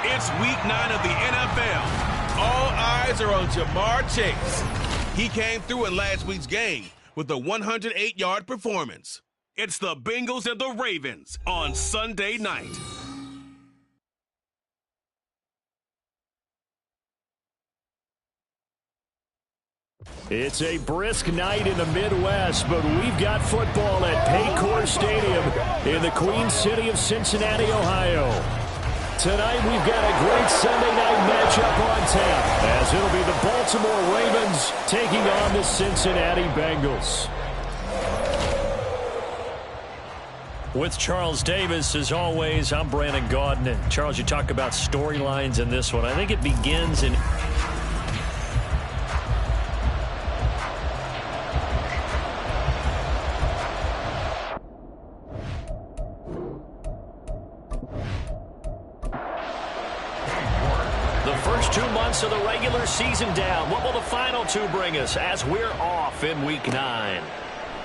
It's week 9 of the NFL. All eyes are on Ja'Marr Chase. He came through in last week's game with a 108-yard performance. It's the Bengals and the Ravens on Sunday night. It's a brisk night in the Midwest, but we've got football at Paycor Stadium in the Queen City of Cincinnati, Ohio. Tonight we've got a great Sunday night matchup on tap, as it'll be the Baltimore Ravens taking on the Cincinnati Bengals. With Charles Davis, as always, I'm Brandon Gaudin. And Charles, you talk about storylines in this one. I think it begins in... of the regular season down. What will the final two bring us as we're off in week 9?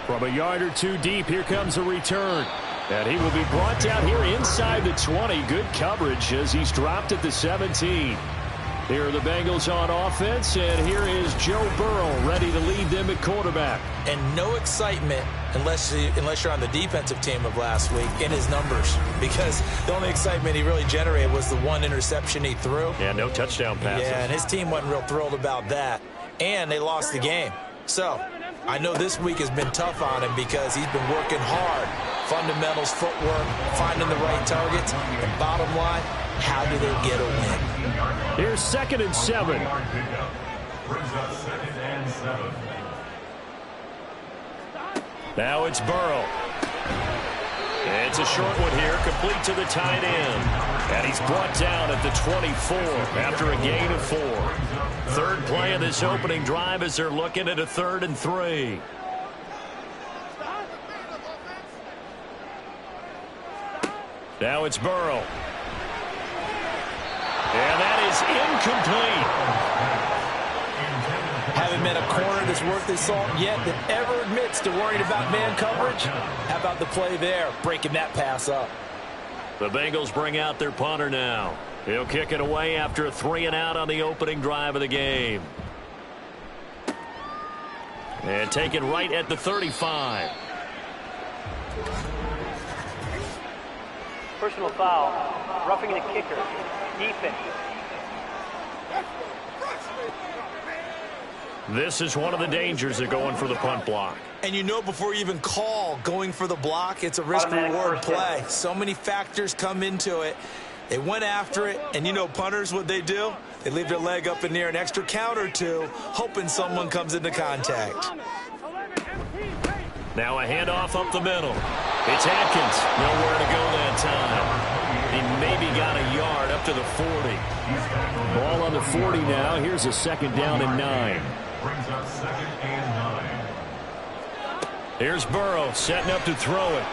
From a yard or two deep, here comes a return. And he will be brought down here inside the 20. Good coverage as he's dropped at the 17. Here are the Bengals on offense, and here is Joe Burrow ready to lead them at quarterback. And no excitement unless you're on the defensive team of last week in his numbers, because the only excitement he really generated was the one interception he threw. Yeah, no touchdown passes. Yeah, and his team wasn't real thrilled about that, and they lost the game. So I know this week has been tough on him because he's been working hard. Fundamentals, footwork, finding the right targets, and bottom line, how do they get a win? Here's 2nd and 7. Now it's Burrow. It's a short one here, complete to the tight end. And he's brought down at the 24 after a gain of 4. Third play of this opening drive as they're looking at a 3rd and 3. Now it's Burrow. And that is incomplete. Haven't met a corner that's worth his salt yet that ever admits to worrying about man coverage. How about the play there, breaking that pass up? The Bengals bring out their punter now. He'll kick it away after a 3-and-out on the opening drive of the game. And take it right at the 35. Personal foul, roughing the kicker, defense. This is one of the dangers of going for the punt block. And you know before you even call going for the block, it's a risk-reward play. So many factors come into it. They went after it, and you know punters, what they do? They leave their leg up in the air an extra count or two, hoping someone comes into contact. Now a handoff up the middle. It's Atkins. Nowhere to go that time. He maybe got a yard up to the 40. Ball on the 40 now. Here's a 2nd down and 9. Brings up 2nd and 9. Here's Burrow setting up to throw it.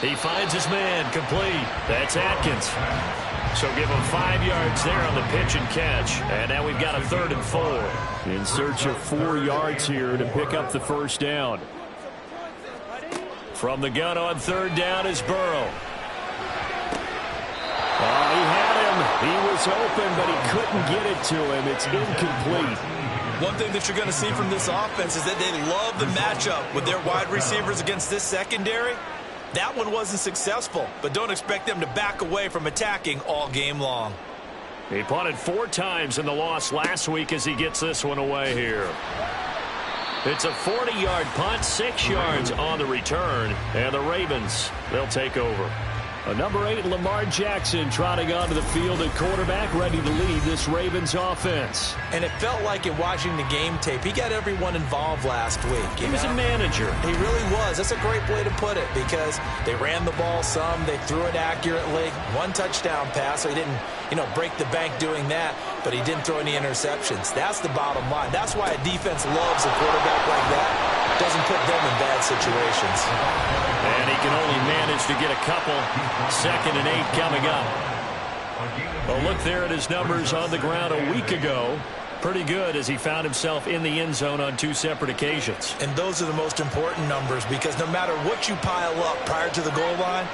He finds his man complete. That's Atkins. So give him 5 yards there on the pitch and catch. And now we've got a 3rd and 4. In search of 4 yards here to pick up the 1st down. From the gun on 3rd down is Burrow. He had him. He was open, but he couldn't get it to him. It's incomplete. One thing that you're going to see from this offense is that they love the matchup with their wide receivers against this secondary. That one wasn't successful, but don't expect them to back away from attacking all game long. He punted 4 times in the loss last week as he gets this one away here. It's a 40-yard punt, 6 yards on the return, and the Ravens, they'll take over. A number 8, Lamar Jackson, trotting onto the field at quarterback, ready to lead this Ravens offense. And it felt like in watching the game tape, he got everyone involved last week. He was a manager. He really was. That's a great way to put it, because they ran the ball some, they threw it accurately. 1 touchdown pass, so he didn't, break the bank doing that, but he didn't throw any interceptions. That's the bottom line. That's why a defense loves a quarterback like that. Doesn't put them in bad situations. And he can only manage to get a couple. 2nd and 8 coming up. A look there at his numbers on the ground a week ago. Pretty good as he found himself in the end zone on 2 separate occasions. And those are the most important numbers, because no matter what you pile up prior to the goal line,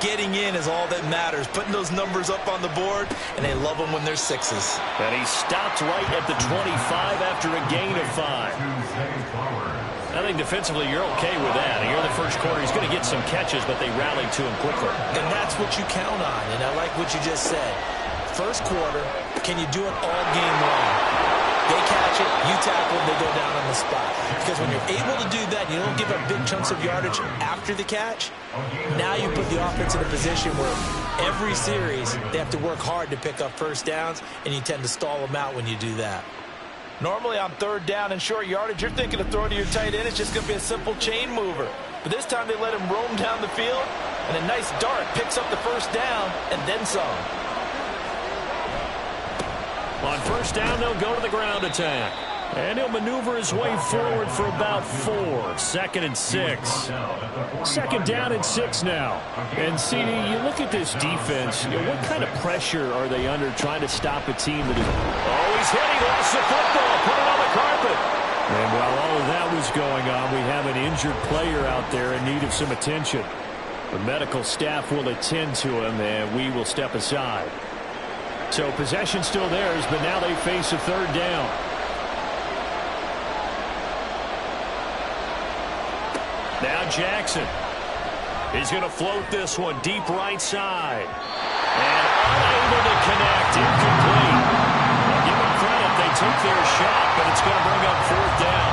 Getting in is all that matters. Putting those numbers up on the board, and they love them when they're sixes. And he stopped right at the 25 after a gain of 5. I think defensively you're okay with that. Here in the first quarter, he's going to get some catches, but they rallied to him quickly. And that's what you count on, and I like what you just said. First quarter, can you do it all game long? They catch it, you tackle them, they go down on the spot. Because when you're able to do that, you don't give up big chunks of yardage after the catch, now you put the offense in a position where every series they have to work hard to pick up first downs, and you tend to stall them out when you do that. Normally on third down and short yardage, you're thinking of throwing to your tight end. It's just going to be a simple chain mover. But this time they let him roam down the field, and a nice dart picks up the first down and then some. On first down, they'll go to the ground attack. And he'll maneuver his way forward for about 4. 2nd and 6. 2nd down and 6 now. And, CD, you look at this defense, what kind of pressure are they under trying to stop a team that is... Oh, he's hit. He lost the football. Put it on the carpet. And while all of that was going on, we have an injured player out there in need of some attention. The medical staff will attend to him, and we will step aside. So possession still theirs, but now they face a 3rd down. Now Jackson. He's going to float this one deep right side. And unable to connect. Incomplete. I'll give them credit. They took their shot, but it's going to bring up 4th down.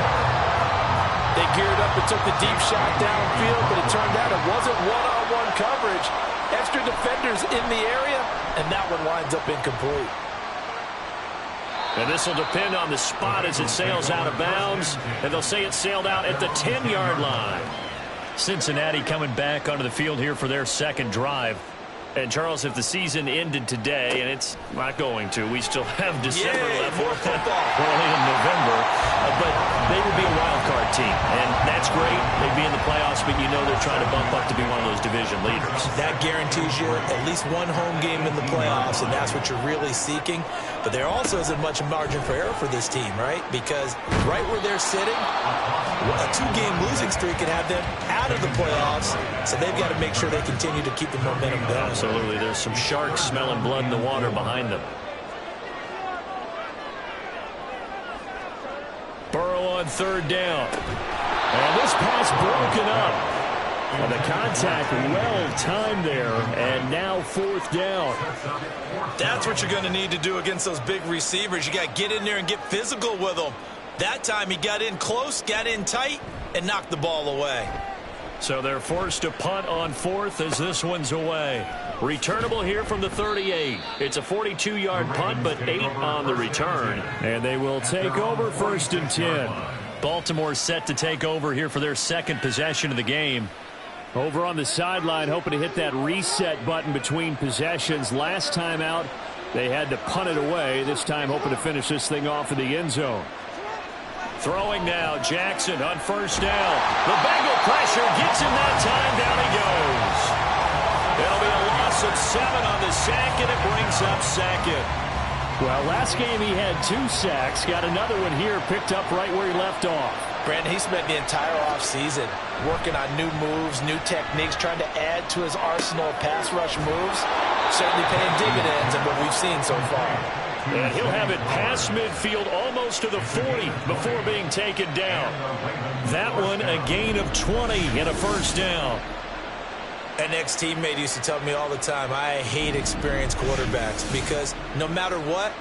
They geared up and took the deep shot downfield, but it turned out it wasn't one-on-one coverage. Extra defenders in the area, and that one winds up incomplete. And this will depend on the spot as it sails out of bounds. And they'll say it sailed out at the 10-yard line. Cincinnati coming back onto the field here for their 2nd drive. And, Charles, if the season ended today, and it's not going to, we still have December left. More football. Early in November. But they would be a wild card team. And that's great. They'd be in the playoffs, but you know they're trying to bump up to be one of those division leaders. That guarantees you at least one home game in the playoffs, and that's what you're really seeking. But there also isn't much margin for error for this team, right? Because right where they're sitting, a 2-game losing streak could have them out of the playoffs, so they've got to make sure they continue to keep the momentum going. Absolutely. There's some sharks smelling blood in the water behind them. Burrow on 3rd down. And this pass broken up. And the contact well-timed there, and now 4th down. That's what you're going to need to do against those big receivers. You got to get in there and get physical with them. That time he got in close, got in tight, and knocked the ball away. So they're forced to punt on 4th as this one's away. Returnable here from the 38. It's a 42-yard punt, but 8 on the return. And they will take over 1st and 10. Baltimore set to take over here for their 2nd possession of the game. Over on the sideline, hoping to hit that reset button between possessions. Last time out, they had to punt it away. This time, hoping to finish this thing off in the end zone. Throwing now, Jackson on 1st down. The Bengal pressure gets him that time. Down he goes. It'll be a loss of 7 on the sack, and it brings up 2nd. Well, last game he had 2 sacks. Got another one here, picked up right where he left off. Brandon, he spent the entire offseason working on new moves, new techniques, trying to add to his arsenal of pass rush moves. Certainly paying dividends in what we've seen so far. And he'll have it past midfield almost to the 40 before being taken down. That one a gain of 20 and a 1st down. An ex-teammate used to tell me all the time, I hate experienced quarterbacks because no matter what,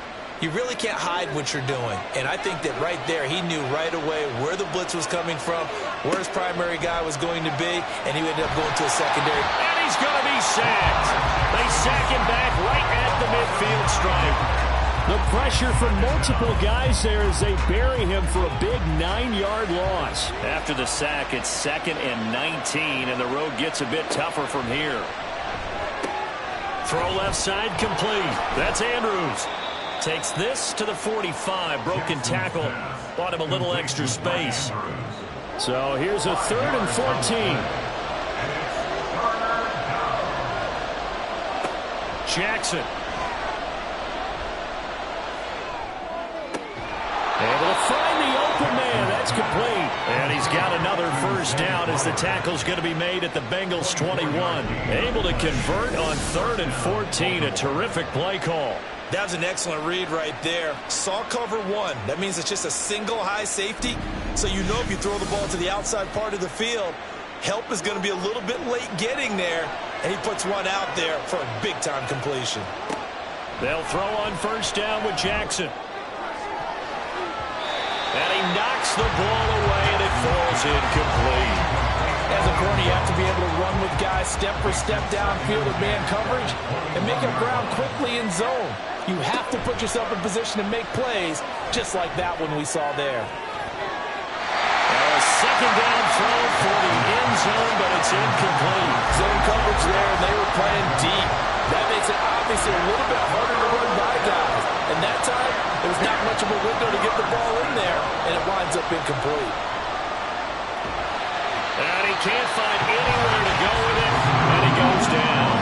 you really can't hide what you're doing. And I think that right there, he knew right away where the blitz was coming from, where his primary guy was going to be, and he ended up going to a secondary. And he's going to be sacked. They sack him back right at the midfield stripe. The pressure from multiple guys there as they bury him for a big 9-yard loss. After the sack, it's 2nd and 19, and the road gets a bit tougher from here. Throw left side complete. That's Andrews. Takes this to the 45. Broken tackle. Bought him a little extra space. So here's a 3rd and 14. Jackson. Able to find the open man. That's complete. And he's got another another first down as the tackle's going to be made at the Bengals 21. Able to convert on 3rd and 14. A terrific play call. That was an excellent read right there. Saw cover one. That means it's just a single high safety. So you know if you throw the ball to the outside part of the field, help is going to be a little bit late getting there. And he puts one out there for a big-time completion. They'll throw on first down with Jackson. And he knocks the ball away, and it falls incomplete. As a corner, you have to be able to run with guys step for step downfield of man coverage and make up ground quickly in zone. You have to put yourself in position to make plays, just like that one we saw there. A second down throw for the end zone, but it's incomplete. Zone coverage there, and they were playing deep. That makes it obviously a little bit harder to run by guys. And that time, there was not much of a window to get the ball in there, and it winds up incomplete. And he can't find anywhere to go with it, and he goes down.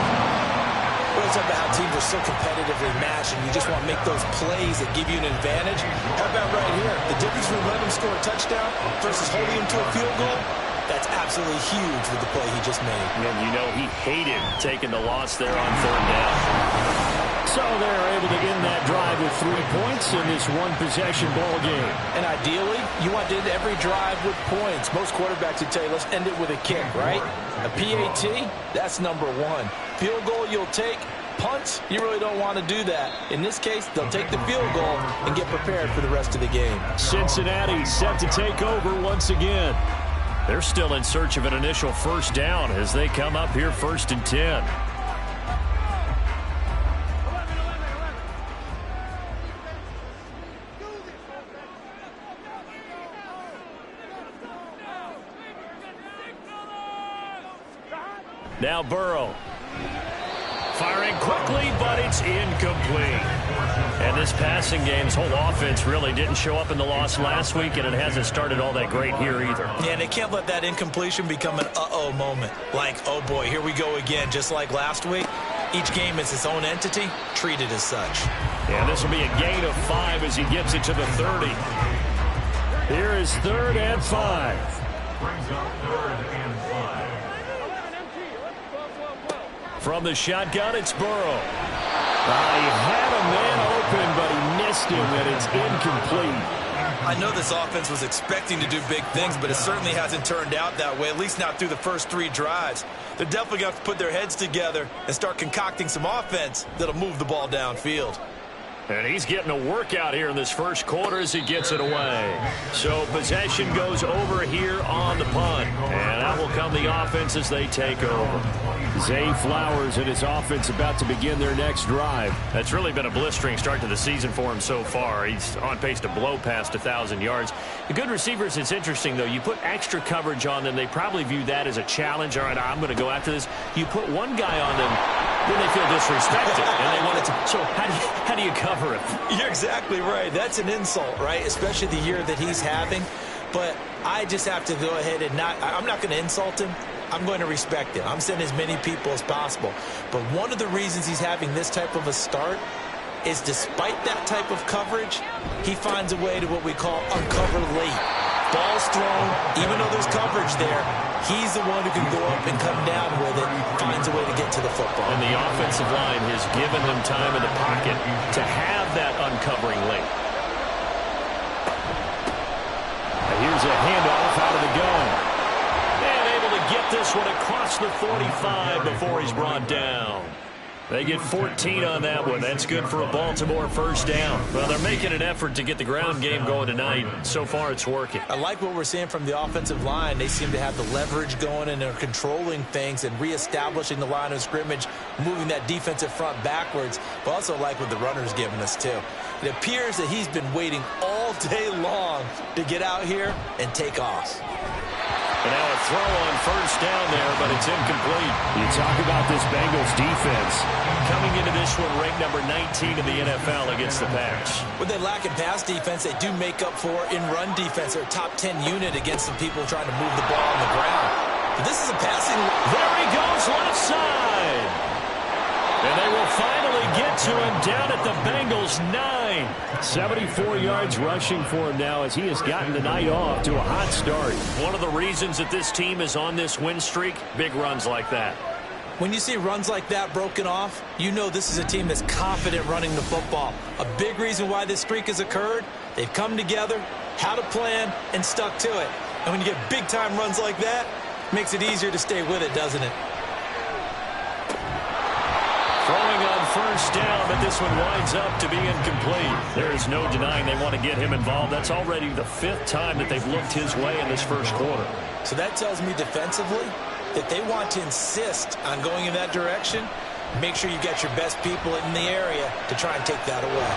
We're talking about how teams are so competitively matched, and you just want to make those plays that give you an advantage. How about right here? The difference between letting him score a touchdown versus holding him to a field goal, that's absolutely huge with the play he just made. And you know he hated taking the loss there on 3rd down. So they're able to end that drive with 3 points in this one-possession ball game. And ideally, you want to end every drive with points. Most quarterbacks would tell you, let's end it with a kick, right? A PAT, that's number 1. Field goal you'll take. Punts, you really don't want to do that. In this case, they'll take the field goal and get prepared for the rest of the game. Cincinnati set to take over once again. They're still in search of an initial first down as they come up here 1st and 10. Now Burrow. Firing quickly, but it's incomplete. And this passing game's whole offense really didn't show up in the loss last week, and it hasn't started all that great here either. Yeah, and they can't let that incompletion become an uh-oh moment. Like, oh boy, here we go again, just like last week. Each game is its own entity, treated as such. And this will be a gain of 5 as he gets it to the 30. Here is 3rd and 5. Brings up 3rd and 5. From the shotgun, it's Burrow. He had a man open, but he missed him, and it's incomplete. I know this offense was expecting to do big things, but it certainly hasn't turned out that way, at least not through the first 3 drives. They're definitely going to have to put their heads together and start concocting some offense that'll move the ball downfield. And he's getting a workout here in this first quarter as he gets it away. So possession goes over here on the punt. And out will come the offense as they take over. Zay Flowers and his offense about to begin their next drive. That's really been a blistering start to the season for him so far. He's on pace to blow past 1,000 yards. The good receivers, it's interesting, though. You put extra coverage on them, they probably view that as a challenge. All right, I'm going to go after this. You put one guy on them, then they feel disrespected, and they want it to. So how do you cover it? You're exactly right. That's an insult, right? Especially the year that he's having. But I just have to go ahead and I'm not going to insult him. I'm going to respect him. I'm sending as many people as possible. But one of the reasons he's having this type of a start is despite that type of coverage, he finds a way to what we call uncover late. Ball's thrown, even though there's coverage there, he's the one who can go up and come down with it, finds a way to get to the football. And the offensive line has given him time in the pocket to have that uncovering late. And here's a handoff out of the gun. And able to get this one across the 45 before he's brought down. They get 14 on that one. That's good for a Baltimore first down. Well, they're making an effort to get the ground game going tonight. So far, it's working. I like what we're seeing from the offensive line. They seem to have the leverage going, and they're controlling things and reestablishing the line of scrimmage, moving that defensive front backwards. But also like what the runner's giving us, too. It appears that he's been waiting all day long to get out here and take off. And now a throw on first down there, but it's incomplete. You talk about this Bengals defense. Coming into this one, ranked number 19 in the NFL against the pass. When they lack in pass defense, they do make up for in run defense. They're a top 10 unit against some people trying to move the ball on the ground. But this is a passing. There he goes, left side. And they will finally get to him down at the Bengals 9. 74 yards rushing for him now as he has gotten the night off to a hot start. One of the reasons that this team is on this win streak, big runs like that. When you see runs like that broken off, you know this is a team that's confident running the football. A big reason why this streak has occurred, they've come together, had a plan, and stuck to it. And when you get big-time runs like that, it makes it easier to stay with it, doesn't it? Throwing on first down, but this one winds up to be incomplete. There is no denying they want to get him involved. That's already the 5th time that they've looked his way in this first quarter. So that tells me defensively that they want to insist on going in that direction. Make sure you get your best people in the area to try and take that away.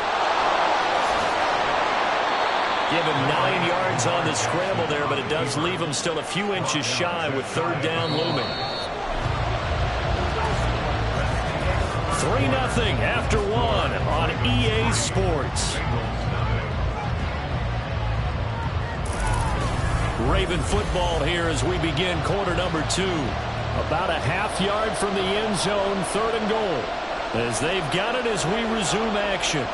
Give him 9 yards on the scramble there, but it does leave him still a few inches shy with 3rd down looming. 3-0 after 1 on EA Sports. Raven football here as we begin quarter number 2. About a half yard from the end zone, 3rd and goal. As they've got it as we resume action.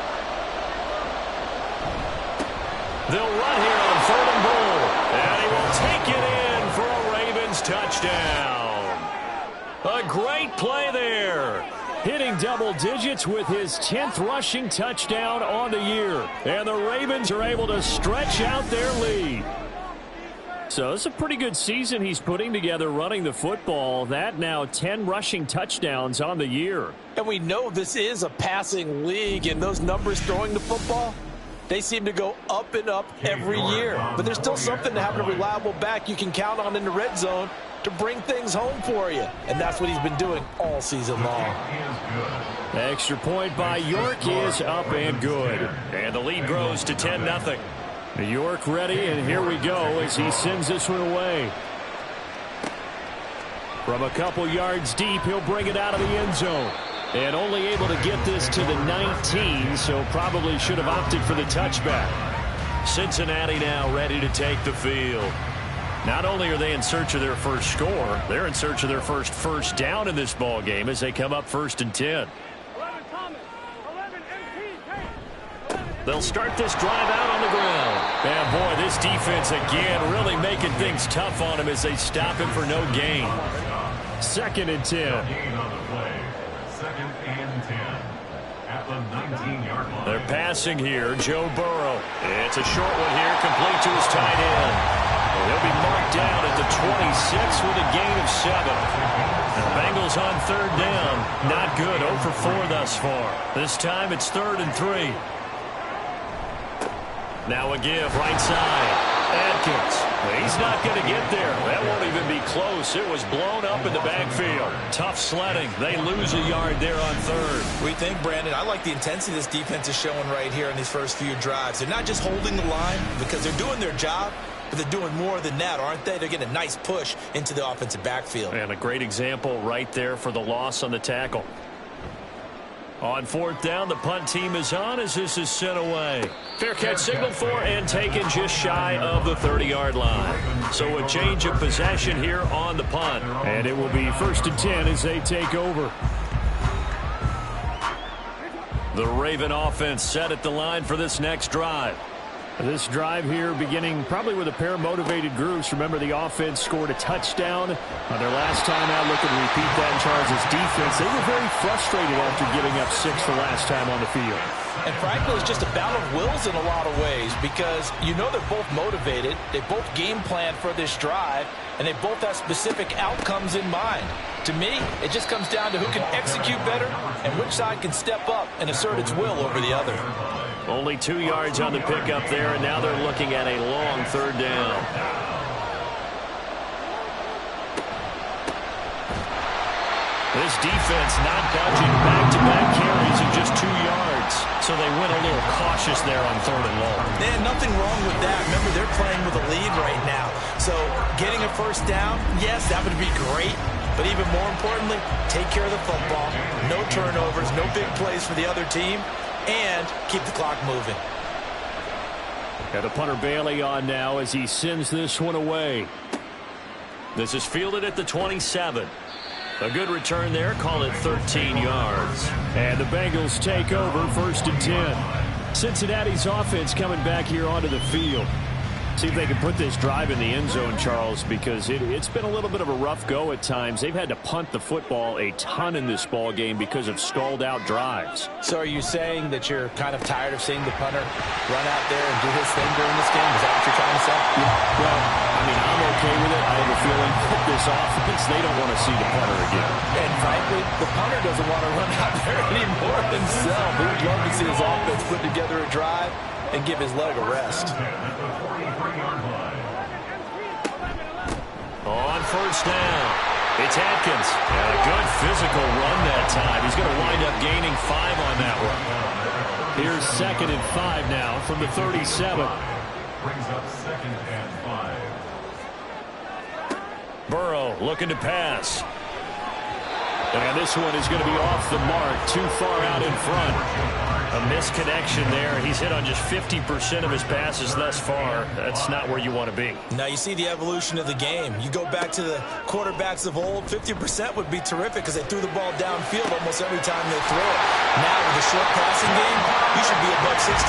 They'll run here on 3rd and goal. And he will take it in for a Ravens touchdown. A great play there. Hitting double digits with his 10th rushing touchdown on the year. And the Ravens are able to stretch out their lead. So it's a pretty good season he's putting together running the football. That now 10 rushing touchdowns on the year. And we know this is a passing league, and those numbers throwing the football, they seem to go up and up every year. But there's still something to having a reliable back you can count on in the red zone to bring things home for you. And that's what he's been doing all season long. The extra point by York is up and good. And the lead grows to 10-0. York ready, and here we go as he sends this one away. From a couple yards deep, he'll bring it out of the end zone. And only able to get this to the 19, so probably should have opted for the touchback. Cincinnati now ready to take the field. Not only are they in search of their first score, they're in search of their first down in this ball game as they come up 1st and 10. They'll start this drive out on the ground. And boy, this defense again really making things tough on him as they stop him for no gain. 2nd and 10. At the 19-yard line. They're passing here. Joe Burrow. It's a short one here, complete to his tight end. And he'll be marked down at the 26 with a gain of 7. The Bengals on 3rd down. Not good. 0 for 4 thus far. This time it's 3rd and 3. Now a give right side. Adkins. He's not going to get there. That won't even be close. It was blown up in the backfield. Tough sledding. They lose a yard there on 3rd. What do you think, Brandon? I like the intensity this defense is showing right here in these first few drives. They're not just holding the line because they're doing their job, but they're doing more than that, aren't they? They're getting a nice push into the offensive backfield. And a great example right there for the loss on the tackle. On 4th down, the punt team is on as this is sent away. Fair catch signaled for and taken just shy of the 30-yard line. So a change of possession here on the punt. And it will be 1st and 10 as they take over. The Raven offense set at the line for this next drive. This drive here beginning probably with a pair of motivated groups. Remember, the offense scored a touchdown on their last time out. Looking to repeat that in Charles' defense. They were very frustrated after giving up 6 the last time on the field. And frankly, it's just a battle of wills in a lot of ways because you know they're both motivated. They both game plan for this drive, and they both have specific outcomes in mind. To me, it just comes down to who can execute better and which side can step up and assert its will over the other. Only 2 yards on the pickup there, and now they're looking at a long 3rd down. This defense not dodging back-to-back carries in just 2 yards. So they went a little cautious there on 3rd and long. Man, nothing wrong with that. Remember, they're playing with a lead right now. So getting a first down, yes, that would be great. But even more importantly, take care of the football. No turnovers, no big plays for the other team. And keep the clock moving. Got the punter Bailey on now as he sends this one away. This is fielded at the 27. A good return there. Call it 13 yards. And the Bengals take over 1st and 10. Cincinnati's offense coming back here onto the field. See if they can put this drive in the end zone, Charles, because it's been a little bit of a rough go at times. They've had to punt the football a ton in this ball game because of stalled-out drives. So are you saying that you're kind of tired of seeing the punter run out there and do his thing during this game? Is that what you're trying to say? Yeah, well, I mean, I'm okay with it. I have a feeling that this offense, they don't want to see the punter again. And frankly, the punter doesn't want to run out there anymore himself. He would love to see his offense put together a drive and give his leg a rest. On 1st down, it's Atkins. And a good physical run that time. He's going to wind up gaining 5 on that one. Here's 2nd and 5 now from the 37. Brings up 2nd and 5. Burrow looking to pass. And this one is going to be off the mark, too far out in front. A misconnection there. He's hit on just 50% of his passes thus far. That's not where you want to be. Now you see the evolution of the game. You go back to the quarterbacks of old, 50% would be terrific because they threw the ball downfield almost every time they throw it. Now with the short passing game, you should be above 60%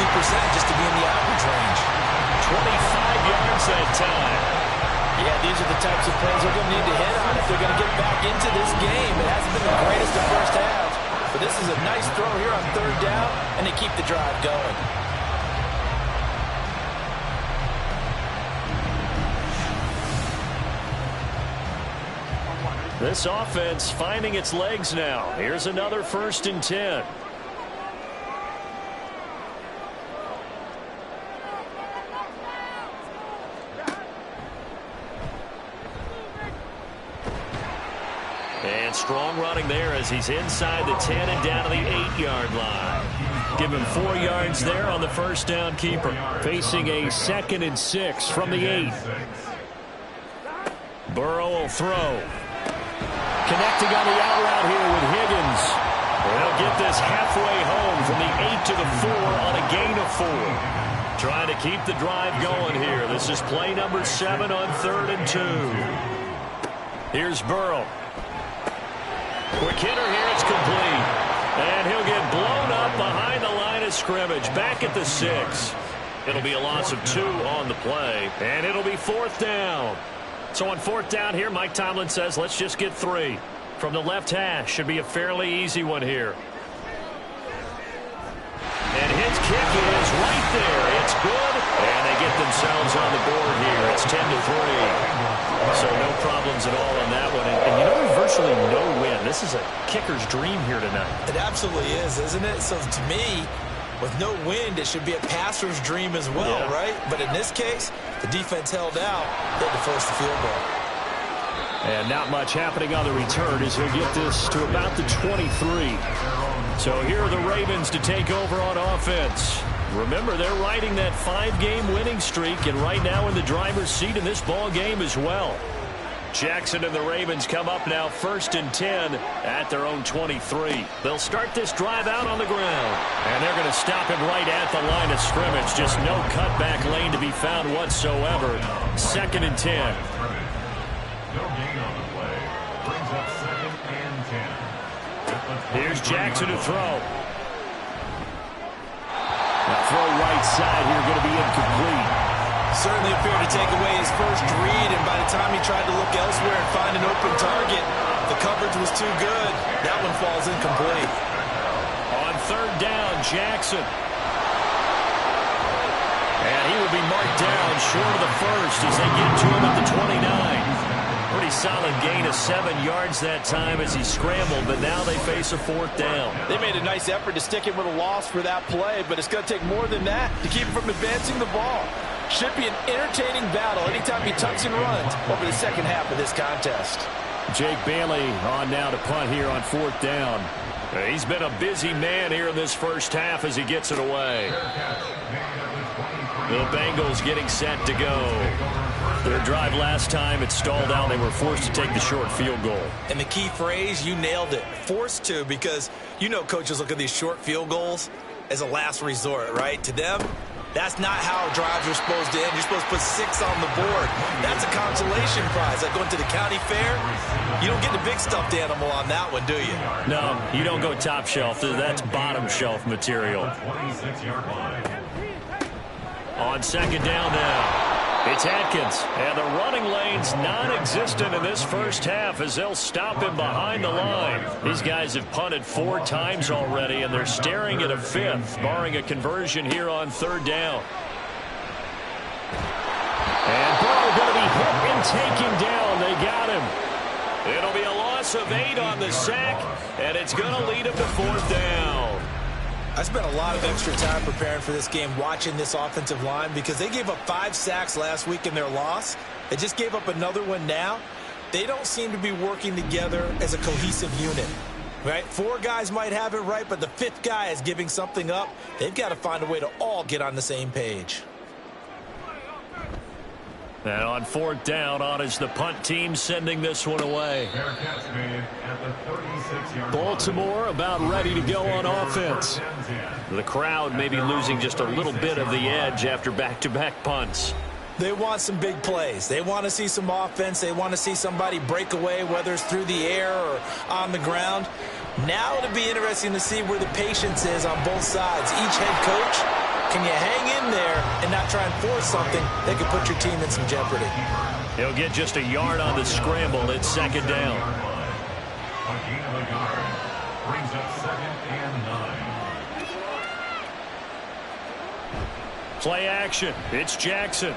just to be in the average range. 25 yards that time. Yeah, these are the types of plays they're going to need to hit on if they're going to get back into this game. It hasn't been the greatest of first half, but this is a nice throw here on 3rd down, and they keep the drive going. This offense finding its legs now. Here's another 1st and 10. And strong running there as he's inside the 10 and down to the 8-yard line. Give him 4 yards there on the 1st down keeper. Facing a 2nd and 6 from the 8. Burrow will throw. Connecting on the out route here with Higgins. They'll get this halfway home from the 8 to the 4 on a gain of 4. Trying to keep the drive going here. This is play number 7 on 3rd and 2. Here's Burrow. Quick hitter here, it's complete. And he'll get blown up behind the line of scrimmage. Back at the 6. It'll be a loss of 2 on the play. And it'll be 4th down. So on 4th down here, Mike Tomlin says, let's just get 3. From the left hash, should be a fairly easy one here. And his kick is right there. It's good. And they get themselves on the board here. It's 10-3. So no problems at all on that one. And you know, there's virtually no win. This is a kicker's dream here tonight. It absolutely is, isn't it? So to me, with no wind, it should be a passer's dream as well, yeah. Right? But in this case, the defense held out. They had to force the field goal. And not much happening on the return as he'll get this to about the 23. So here are the Ravens to take over on offense. Remember, they're riding that 5-game winning streak, and right now in the driver's seat in this ball game as well. Jackson and the Ravens come up now 1st and 10 at their own 23. They'll start this drive out on the ground. And they're going to stop him right at the line of scrimmage. Just no cutback lane to be found whatsoever. 2nd and 10. No gain on the play. Brings up 2nd and 10. Here's Jackson to throw. Now throw right side here, going to be incomplete. Certainly appeared to take away his first read, and by the time he tried to look elsewhere and find an open target, the coverage was too good. That one falls incomplete. On 3rd down, Jackson. And he will be marked down short of the first as they get to him at the 29. Pretty solid gain of 7 yards that time as he scrambled, but now they face a 4th down. They made a nice effort to stick him with a loss for that play, but it's going to take more than that to keep him from advancing the ball. Should be an entertaining battle anytime he tucks and runs over the second half of this contest. Jake Bailey on now to punt here on 4th down. He's been a busy man here in this first half as he gets it away. The Bengals getting set to go. Their drive last time, it stalled out. They were forced to take the short field goal. And the key phrase, you nailed it. Forced to, because you know coaches look at these short field goals as a last resort, right? To them, That's not how drives are supposed to end. You're supposed to put 6 on the board. That's a consolation prize. Like going to the county fair, you don't get the big stuffed animal on that one, do you? No, you don't go top shelf. That's bottom shelf material. 26-yard line. On second down now. It's Atkins, and the running lane's non-existent in this first half as they'll stop him behind the line. These guys have punted 4 times already, and they're staring at a 5th, barring a conversion here on third down. And Burrow going to be hit and taken down. They got him. It'll be a loss of 8 on the sack, and it's going to lead him to fourth down. I spent a lot of extra time preparing for this game watching this offensive line because they gave up 5 sacks last week in their loss. They just gave up another one now. They don't seem to be working together as a cohesive unit. Right? 4 guys might have it right, but the 5th guy is giving something up. They've got to find a way to all get on the same page. And on fourth down, on is the punt team sending this one away. Fair catch made at the 36-yard line. Baltimore about ready to go on offense. The crowd may be losing just a little bit of the edge after back-to-back punts. They want some big plays. They want to see some offense. They want to see somebody break away, whether it's through the air or on the ground. Now it'll be interesting to see where the patience is on both sides. Each head coach, can you hang in there and not try and force something that could put your team in some jeopardy? He'll get just a yard on the scramble. It's second down. A gain of a yard brings up 2nd and 9. Play action. It's Jackson.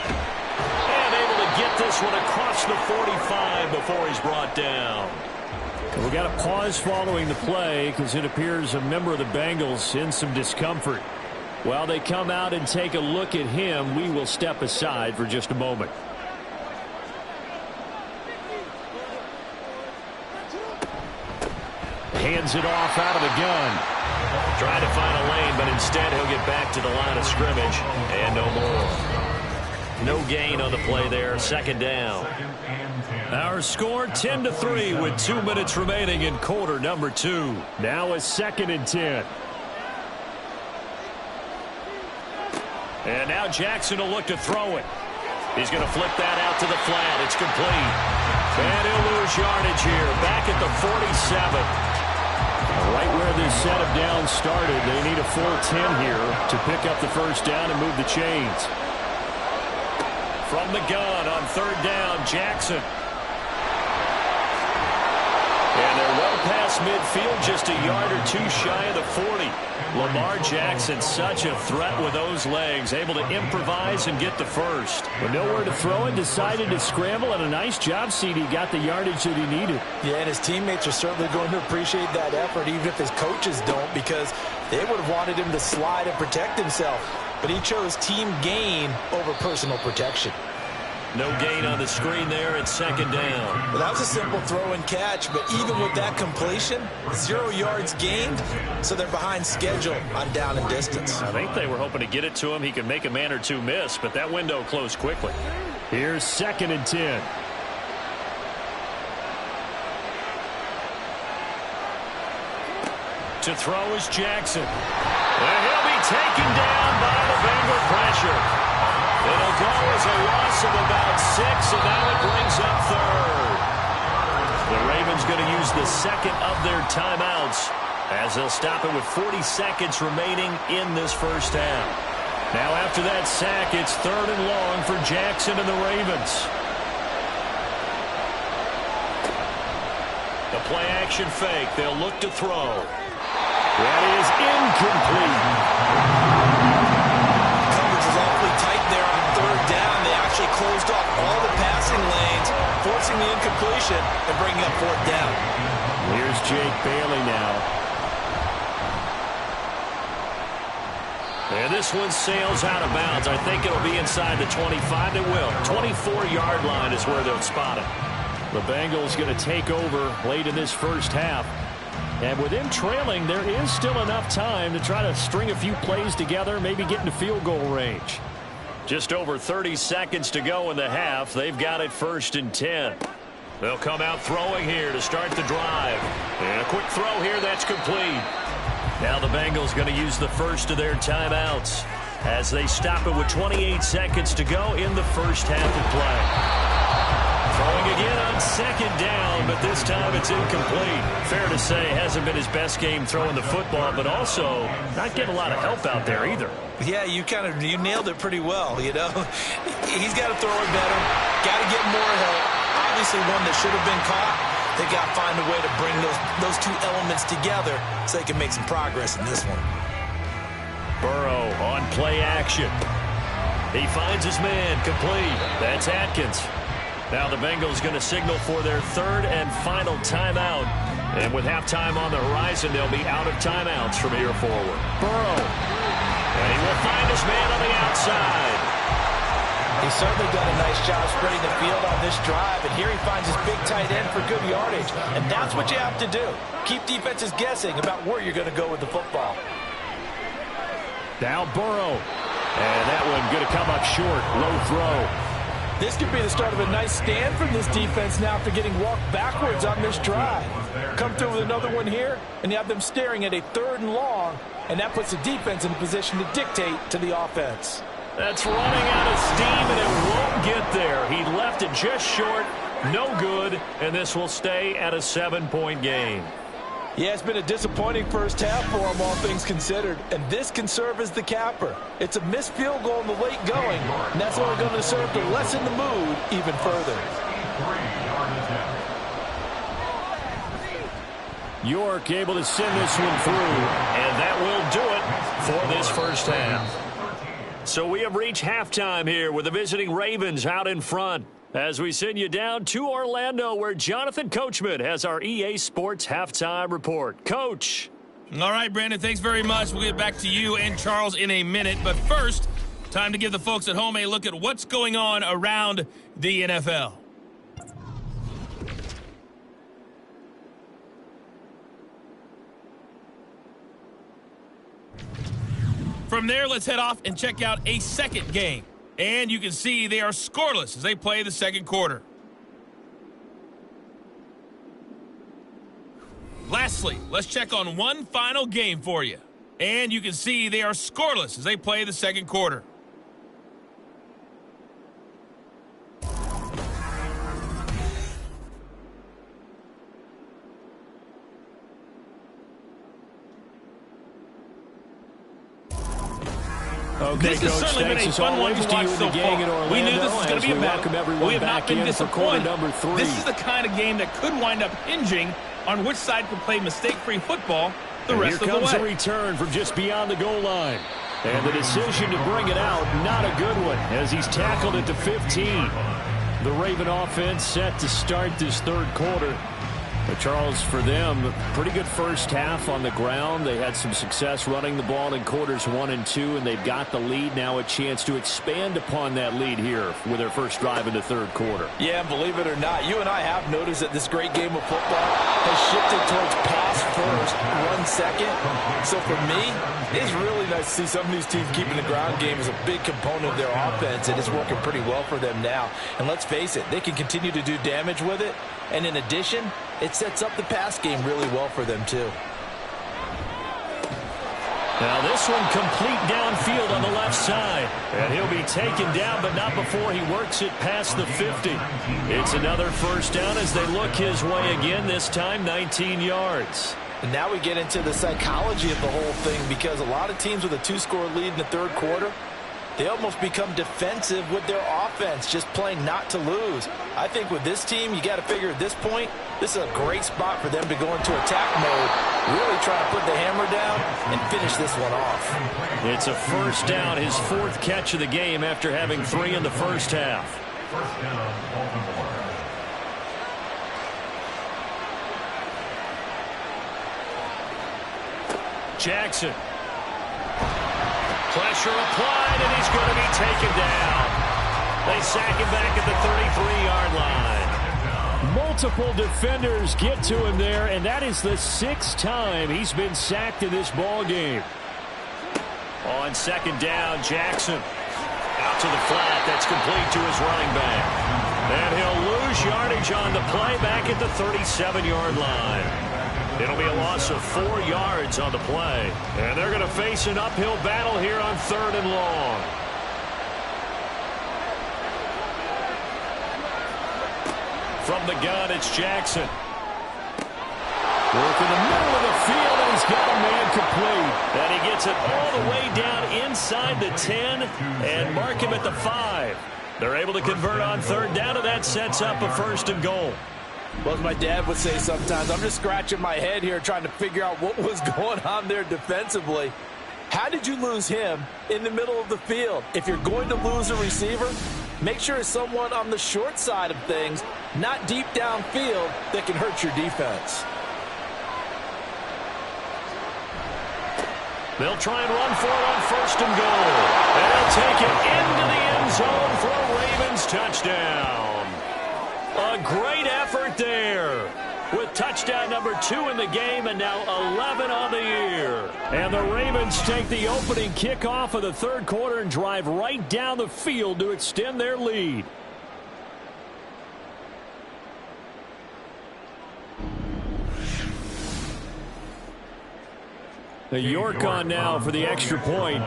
And able to get this one across the 45 before he's brought down. We got a pause following the play because it appears a member of the Bengals in some discomfort. While they come out and take a look at him, we will step aside for just a moment. Hands it off out of the gun. Trying to find a lane, but instead he'll get back to the line of scrimmage. And no more. No gain on the play there. Second down. Our score 10-3 with 2 minutes remaining in quarter number 2. Now a 2nd and 10. And now Jackson will look to throw it. He's going to flip that out to the flat. It's complete. And he'll lose yardage here. Back at the 47. Right where this set of downs started, they need a full 10 here to pick up the first down and move the chains. From the gun on third down, Jackson. And they're well past midfield, just a yard or 2 shy of the 40. Lamar Jackson, such a threat with those legs, able to improvise and get the first. But nowhere to throw it, decided to scramble, and a nice job, CD. Got the yardage that he needed. Yeah, and his teammates are certainly going to appreciate that effort, even if his coaches don't, because they would have wanted him to slide and protect himself. But he chose team gain over personal protection. No gain on the screen there at second down. Well, that was a simple throw and catch, but even with that completion, 0 yards gained, so they're behind schedule on down and distance. I think they were hoping to get it to him. He could make a man or 2 miss, but that window closed quickly. Here's 2nd and 10. To throw is Jackson. And he'll be taken down by the Bengal pressure. It'll go as a loss of about 6, and now it brings up third. The Ravens going to use the second of their timeouts as they'll stop it with 40 seconds remaining in this first half. Now after that sack, it's 3rd and long for Jackson and the Ravens. The play action fake. They'll look to throw. That is incomplete. Coverage was awfully tight there on 3rd down. They actually closed off all the passing lanes, forcing the incompletion and bringing up 4th down. Here's Jake Bailey now. And this one sails out of bounds. I think it'll be inside the 25. It will. 24-yard line is where they'll spot it. The Bengals going to take over late in this first half. And with them trailing, there is still enough time to try to string a few plays together, maybe get into field goal range. Just over 30 seconds to go in the half. They've got it 1st and 10. They'll come out throwing here to start the drive. And a quick throw here that's complete. Now the Bengals going to use the first of their timeouts as they stop it with 28 seconds to go in the first half of play. Throwing again on second down, but this time it's incomplete. Fair to say, hasn't been his best game throwing the football, but also not getting a lot of help out there either. Yeah, you nailed it pretty well, you know. He's got to throw it better, got to get more help. Obviously one that should have been caught. They got to find a way to bring those two elements together so they can make some progress in this one. Burrow on play action. He finds his man complete. That's Atkins. Now the Bengals going to signal for their third and final timeout. And with halftime on the horizon, they'll be out of timeouts from here forward. Burrow. And he will find his man on the outside. He's certainly done a nice job spreading the field on this drive, and here he finds his big tight end for good yardage. And that's what you have to do. Keep defenses guessing about where you're going to go with the football. Now Burrow. And that one going to come up short. Low throw. This could be the start of a nice stand from this defense now after getting walked backwards on this drive. Come through with another one here, and you have them staring at a 3rd and long, and that puts the defense in a position to dictate to the offense. That's running out of steam, and it won't get there. He left it just short, no good, and this will stay at a 7-point game. Yeah, it's been a disappointing first half for him, all things considered, and this can serve as the capper. It's a missed field goal in the late going, and that's only going to serve to lessen the mood even further. York able to send this one through, and that will do it for this first half. So we have reached halftime here with the visiting Ravens out in front as we send you down to Orlando where Jonathan Coachman has our EA Sports halftime report. Coach. All right, Brandon, thanks very much. We'll get back to you and Charles in a minute. But first, time to give the folks at home a look at what's going on around the NFL. From there, let's head off and check out a second game. And you can see they are scoreless as they play the second quarter. Lastly, let's check on one final game for you. And you can see they are scoreless as they play the second quarter. Okay, this has Coach, certainly been a fun one to watch so far. We knew this was going to be a battle. We have not been disappointed. This is the kind of game that could wind up hinging on which side can play mistake-free football the rest of the way. Here comes a return from just beyond the goal line. And the decision to bring it out, not a good one, as he's tackled it to 15. The Raven offense set to start this third quarter. But Charles, for them, pretty good first half on the ground. They had some success running the ball in quarters 1 and 2, and they've got the lead now, a chance to expand upon that lead here with their first drive in the third quarter. Yeah, believe it or not, you and I have noticed that this great game of football has shifted towards pass first, run second. So for me, it's really nice to see some of these teams keeping the ground game as a big component of their offense, and it's working pretty well for them now. And let's face it, they can continue to do damage with it. And in addition, it sets up the pass game really well for them, too. Now this one complete downfield on the left side. And he'll be taken down, but not before he works it past the 50. It's another first down as they look his way again, this time 19 yards. And now we get into the psychology of the whole thing, because a lot of teams with a 2-score lead in the third quarter, they almost become defensive with their offense, just playing not to lose. I think with this team, you got to figure at this point, this is a great spot for them to go into attack mode, really try to put the hammer down and finish this one off. It's a first down, his 4th catch of the game after having 3 in the first half. First down, Baltimore. Jackson. Pressure applied, and he's going to be taken down. They sack him back at the 33-yard line. Multiple defenders get to him there, and that is the 6th time he's been sacked in this ball game. On second down, Jackson. Out to the flat. That's complete to his running back. And he'll lose yardage on the play back at the 37-yard line. It'll be a loss of 4 yards on the play. And they're going to face an uphill battle here on 3rd and long. From the gun, it's Jackson. Work in the middle of the field, and he's got a man complete. And he gets it all the way down inside the 10 and mark him at the 5. They're able to convert on 3rd down, and that sets up a 1st and goal. Well, as my dad would say sometimes, I'm just scratching my head here trying to figure out what was going on there defensively. How did you lose him in the middle of the field? If you're going to lose a receiver, make sure it's someone on the short side of things, not deep downfield, that can hurt your defense. They'll try and run for it on 1st and goal. And they'll take it into the end zone for a Ravens touchdown. A great effort there with touchdown number 2 in the game and now 11 on the year. And the Ravens take the opening kickoff of the 3rd quarter and drive right down the field to extend their lead. The York on now for the extra point.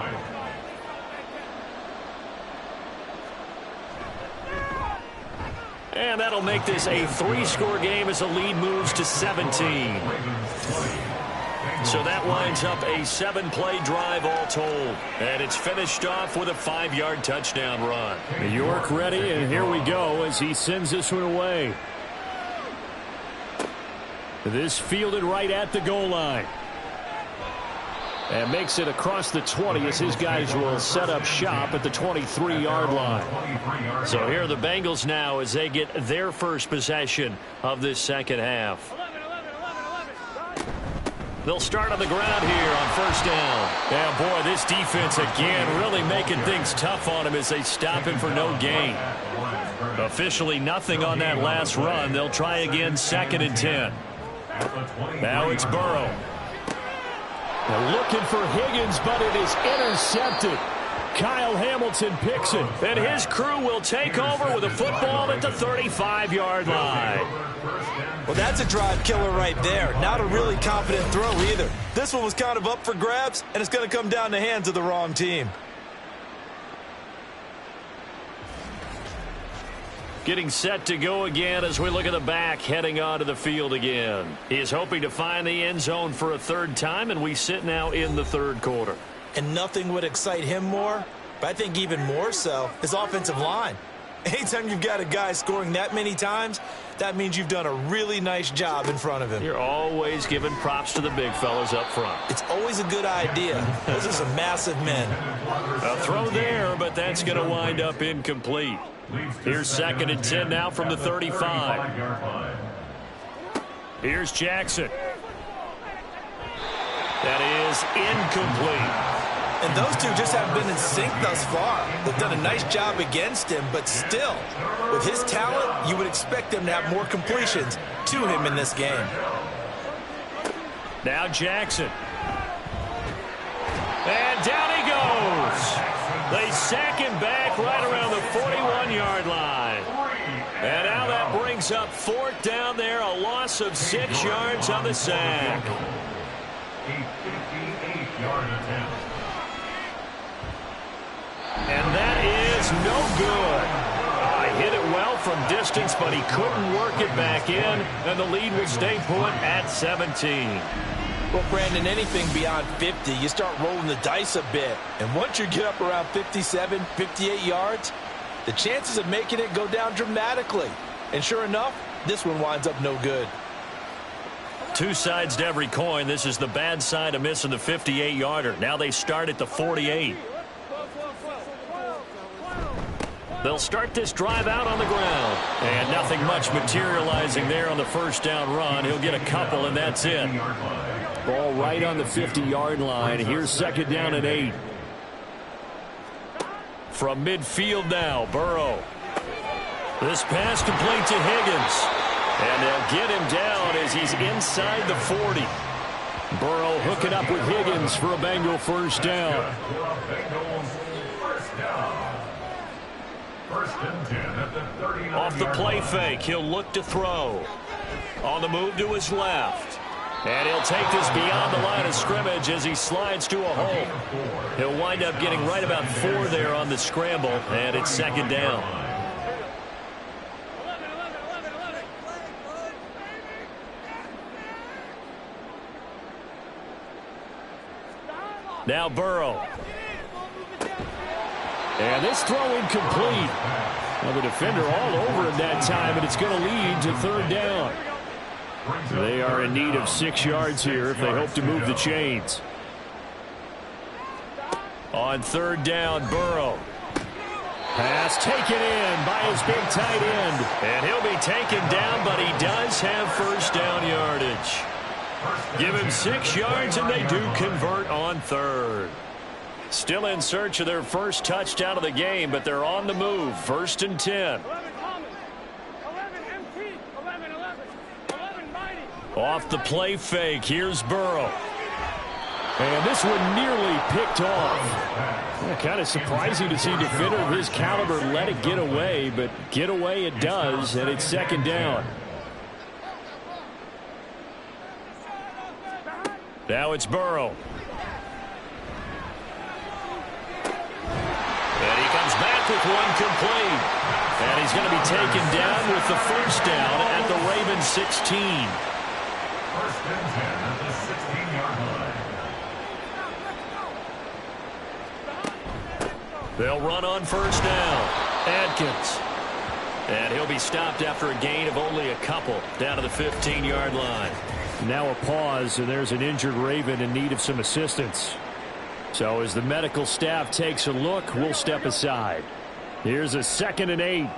And that'll make this a 3-score game as the lead moves to 17. So that winds up a 7-play drive all told. And it's finished off with a 5-yard touchdown run. The York ready, and here we go as he sends this one away. This fielded right at the goal line. And makes it across the 20 as his guys will set up shop at the 23-yard line. So here are the Bengals now as they get their first possession of this second half. They'll start on the ground here on 1st down. Yeah, boy, this defense again really making things tough on him as they stop him for no gain. Officially nothing on that last run. They'll try again 2nd and 10. Now it's Burrow. They're looking for Higgins, but it is intercepted. Kyle Hamilton picks it, and his crew will take over with a football at the 35-yard line. Well, that's a drive killer right there. Not a really confident throw either. This one was kind of up for grabs, and it's going to come down the hands of the wrong team. Getting set to go again as we look at the back heading onto the field again. He's hoping to find the end zone for a 3rd time, and we sit now in the 3rd quarter. And nothing would excite him more, but I think even more so, his offensive line. Anytime you've got a guy scoring that many times, that means you've done a really nice job in front of him. You're always giving props to the big fellas up front. It's always a good idea. Those are some massive men. A throw there, but that's going to wind up incomplete. Here's 2nd and 10 now from the 35. Here's Jackson. That is incomplete. And those two just haven't been in sync thus far. They've done a nice job against him, but still, with his talent, you would expect them to have more completions to him in this game. Now Jackson. And down he goes. They sack him back right around the 41-yard line. And now that brings up 4th down there, a loss of 6 yards on the sack. A 58-yard attempt. And that is no good. Hit it well from distance, but he couldn't work it back in, and the lead will stay put at 17. Well, Brandon, anything beyond 50, you start rolling the dice a bit. And once you get up around 57, 58 yards, the chances of making it go down dramatically. And sure enough, this one winds up no good. Two sides to every coin. This is the bad side of missing the 58-yarder. Now they start at the 48. They'll start this drive out on the ground. And nothing much materializing there on the 1st down run. He'll get a couple, and that's it. Ball right on the 50-yard line. Here's 2nd down and 8. From midfield now, Burrow. This pass complete to Higgins. And they'll get him down as he's inside the 40. Burrow hooking up with Higgins for a Bengal 1st down. Off the play fake, he'll look to throw. On the move to his left. And he'll take this beyond the line of scrimmage as he slides to a hole. He'll wind up getting right about 4 there on the scramble, and it's second down. Now Burrow. And this throw incomplete. Well, the defender all over him that time, and it's going to lead to third down. They are in need of 6 yards here if they hope to move the chains. On third down, Burrow. Pass taken in by his big tight end. And he'll be taken down, but he does have first down yardage. Give him 6 yards, and they do convert on third. Still in search of their first touchdown of the game, but they're on the move. First and 10. Off the play fake, here's Burrow. And this one nearly picked off. Kind of surprising to see a defender of his caliber let it get away, but get away it does, and it's second down. Now it's Burrow. And he comes back with one complete. And he's going to be taken down with the first down at the Ravens 16. First and 10 at the 16-yard line. They'll run on first down. Adkins. And he'll be stopped after a gain of only a couple down to the 15-yard line. Now a pause, and there's an injured Raven in need of some assistance. So as the medical staff takes a look, we'll step aside. Here's a 2nd and 8.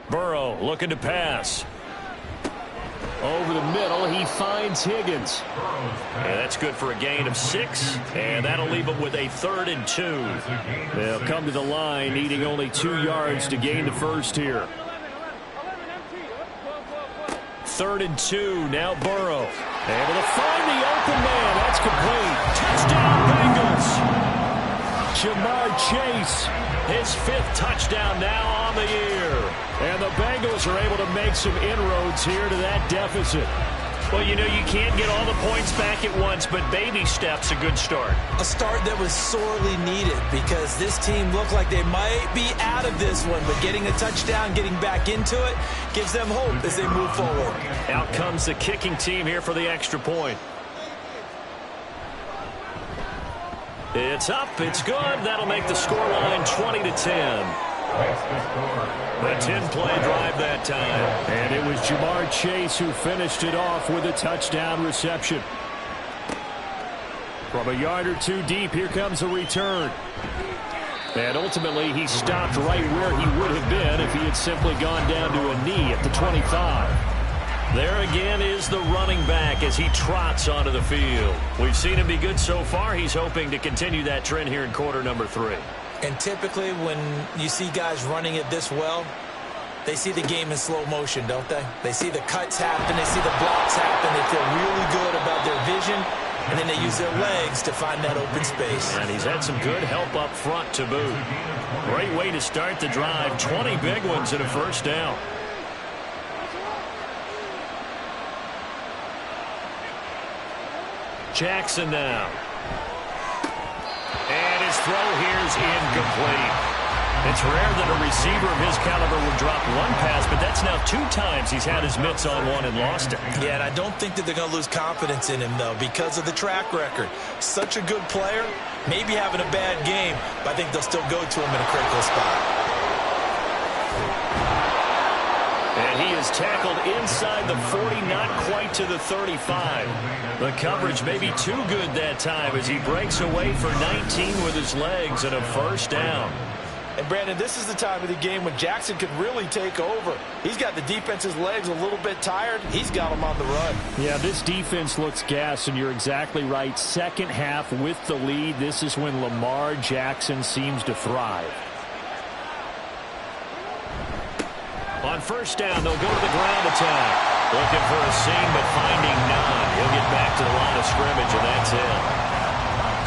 Burrow looking to pass. Over the middle, he finds Higgins. And that's good for a gain of 6, and that'll leave him with a 3rd and 2. They'll come to the line, needing only 2 yards to gain the first here. 3rd and 2, now Burrow. Able to find the open man. That's complete. Touchdown, Bengals. Ja'Marr Chase, his 5th touchdown now on the year. And the Bengals are able to make some inroads here to that deficit. Well, you know, you can't get all the points back at once, but baby steps, a good start. A start that was sorely needed because this team looked like they might be out of this one, but getting a touchdown, getting back into it, gives them hope as they move forward. Out comes the kicking team here for the extra point. It's up, it's good. That'll make the scoreline 20-10. The 10-play drive that time. And it was Ja'Marr Chase who finished it off with a touchdown reception. From a yard or 2 deep, here comes a return. And ultimately, he stopped right where he would have been if he had simply gone down to a knee at the 25. There again is the running back as he trots onto the field. We've seen him be good so far. He's hoping to continue that trend here in quarter number 3. And typically when you see guys running it this well, they see the game in slow motion, don't they? They see the cuts happen, they see the blocks happen, they feel really good about their vision, and then they use their legs to find that open space. And he's had some good help up front to boot. Great way to start the drive. 20 big ones and a first down. Jackson now. And his throw here is incomplete. It's rare that a receiver of his caliber would drop one pass, but that's now 2 times he's had his mitts on one and lost it. Yeah, and I don't think that they're going to lose confidence in him, though, because of the track record. Such a good player, maybe having a bad game, but I think they'll still go to him in a critical spot. And he is tackled inside the 40, not quite to the 35. The coverage may be too good that time as he breaks away for 19 with his legs and a first down. And, Brandon, this is the time of the game when Jackson could really take over. He's got the defense's legs a little bit tired. He's got them on the run. Yeah, this defense looks gassed, and you're exactly right. Second half with the lead, this is when Lamar Jackson seems to thrive. On first down, they'll go to the ground attack. Looking for a seam, but finding none. He'll get back to the line of scrimmage, and that's it.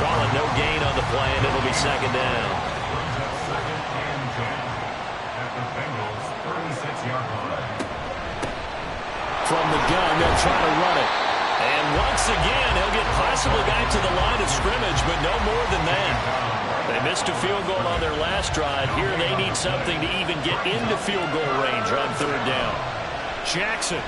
Calling no gain on the play, and it'll be second down. from the gun. They'll try to run it. And once again, he'll get possibly back to the line of scrimmage, but no more than that. They missed a field goal on their last drive. Here they need something to even get into field goal range on third down. Jackson.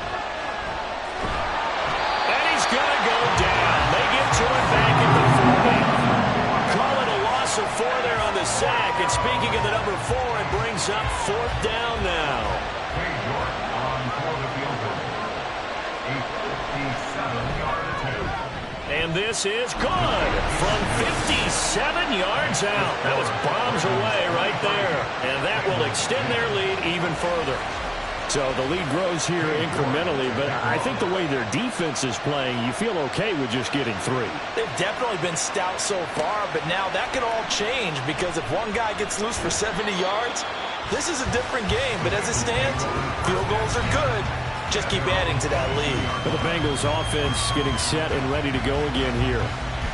And he's going to go down. They get to it back at the 40. Call it a loss of 4 there on the sack. And speaking of the number 4, it brings up fourth down now. And this is good from 57 yards out. That was bombs away right there. And that will extend their lead even further. So the lead grows here incrementally, but I think the way their defense is playing, you feel okay with just getting 3. They've definitely been stout so far, but now that could all change because if one guy gets loose for 70 yards, this is a different game. But as it stands, field goals are good. Just keep adding to that lead. The Bengals offense getting set and ready to go again here.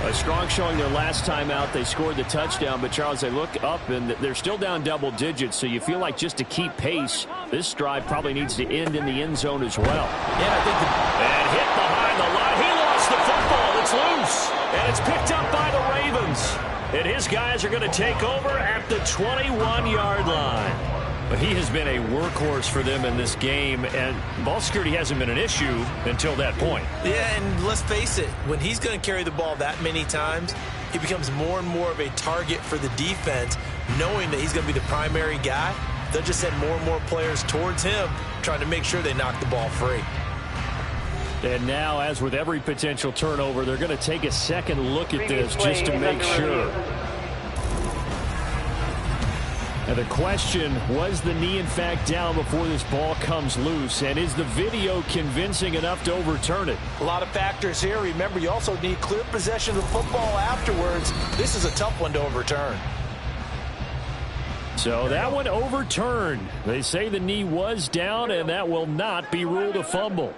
A strong showing their last time out. They scored the touchdown, but Charles, they look up and they're still down double digits, so you feel like just to keep pace, this drive probably needs to end in the end zone as well. Yeah, I think and hit behind the line. He lost the football. It's loose, and it's picked up by the Ravens. And his guys are going to take over at the 21-yard line. But he has been a workhorse for them in this game, and ball security hasn't been an issue until that point. Yeah, and let's face it, when he's going to carry the ball that many times, he becomes more and more of a target for the defense, knowing that he's going to be the primary guy. They'll just send more and more players towards him, trying to make sure they knock the ball free. And now, as with every potential turnover, they're going to take a second look at this just to make sure. And the question, was the knee in fact down before this ball comes loose? And is the video convincing enough to overturn it? A lot of factors here. Remember, you also need clear possession of the football afterwards. This is a tough one to overturn. So that one overturned. They say the knee was down, and that will not be ruled a fumble.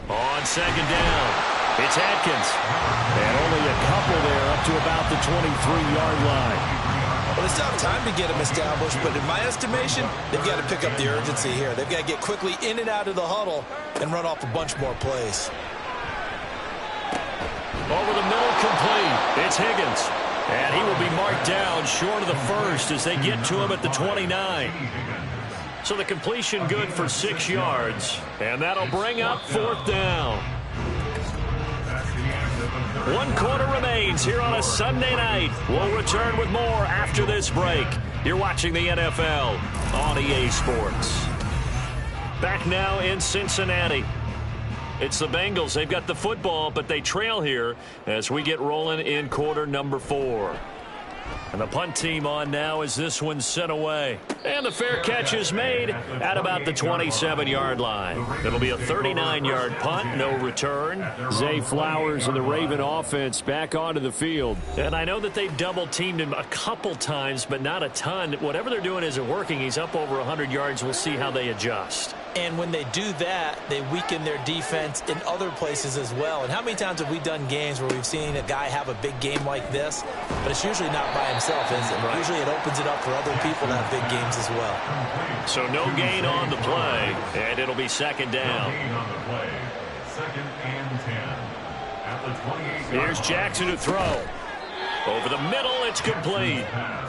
On second down, it's Atkins. And only a couple there up to about the 23-yard line. Well, they still have time to get him established, but in my estimation, they've got to pick up the urgency here. They've got to get quickly in and out of the huddle and run off a bunch more plays. Over the middle, complete. It's Higgins. And he will be marked down short of the first as they get to him at the 29. So the completion good for 6 yards. And that'll bring up fourth down. 1 quarter remains here on a Sunday night. We'll return with more after this break. You're watching the NFL on EA Sports. Back now in Cincinnati. It's the Bengals. They've got the football, but they trail here as we get rolling in quarter number 4. And the punt team on now as this one's sent away. And the fair catch is made at about the 27-yard line. It'll be a 39-yard punt, no return. Zay Flowers and the Raven offense back onto the field. And I know that they've double-teamed him a couple times, but not a ton. Whatever they're doing isn't working. He's up over 100 yards. We'll see how they adjust. And when they do that, they weaken their defense in other places as well. And how many times have we done games where we've seen a guy have a big game like this, but it's usually not by himself, is it? Right. Usually it opens it up for other people to have big games as well. So no gain on the play, and it'll be second down. Second and 10. At the 28. Here's Jackson to throw. Over the middle, it's complete.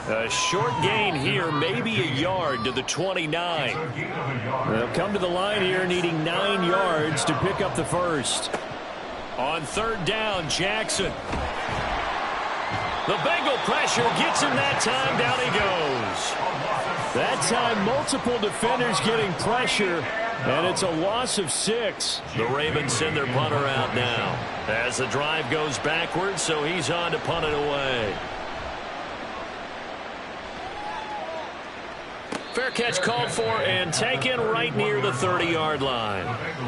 A short gain here, maybe a yard to the 29. They'll come to the line here needing 9 yards to pick up the first. On third down, Jackson. The Bengal pressure gets him that time. Down he goes. That time, multiple defenders getting pressure, and it's a loss of 6. The Ravens send their punter out now as the drive goes backwards, so he's on to punt it away. Fair catch called for and taken right near the 30-yard line.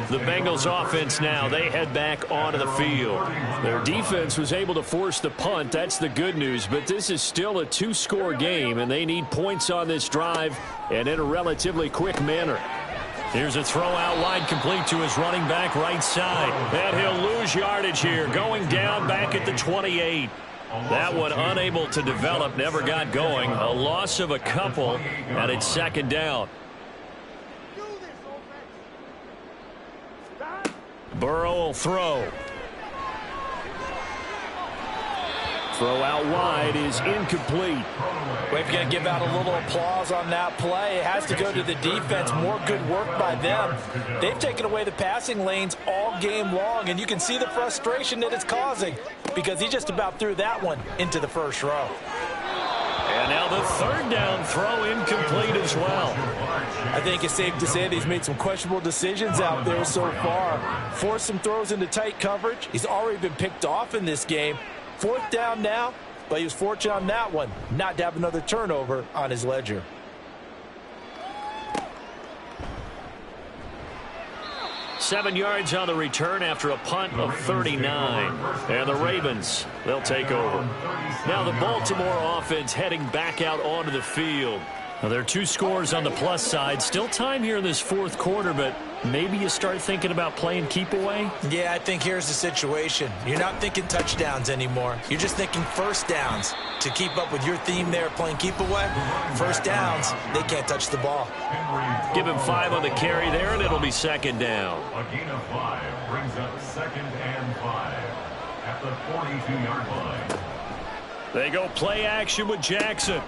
The Bengals offense now, they head back onto the field. Their defense was able to force the punt. That's the good news, but this is still a 2-score game, and they need points on this drive and in a relatively quick manner. Here's a throw out wide, complete to his running back right side. And he'll lose yardage here, going down back at the 28. That one unable to develop, never got going. A loss of a couple, and it's second down. Burrow will throw. Throw out wide is incomplete. We're going to give out a little applause on that play. It has to go to the defense. More good work by them. They've taken away the passing lanes all game long, and you can see the frustration that it's causing because he just about threw that one into the first row. And now the third down throw incomplete as well. I think it's safe to say that he's made some questionable decisions out there so far. Forced some throws into tight coverage. He's already been picked off in this game. Fourth down now, but he was fortunate on that one not to have another turnover on his ledger. Seven yards on the return after a punt of 39. And the Ravens, they'll take over. Now the Baltimore offense heading back out onto the field. Now there are two scores on the plus side. Still time here in this fourth quarter, but maybe you start thinking about playing keep away? Yeah, I think here's the situation. You're not thinking touchdowns anymore. You're just thinking first downs. To keep up with your theme there, playing keep away, first downs, they can't touch the ball. Give him 5 on the carry there, and it'll be second down. A gain of 5 brings up 2nd and 5 at the 42-yard line. They go play action with Jackson.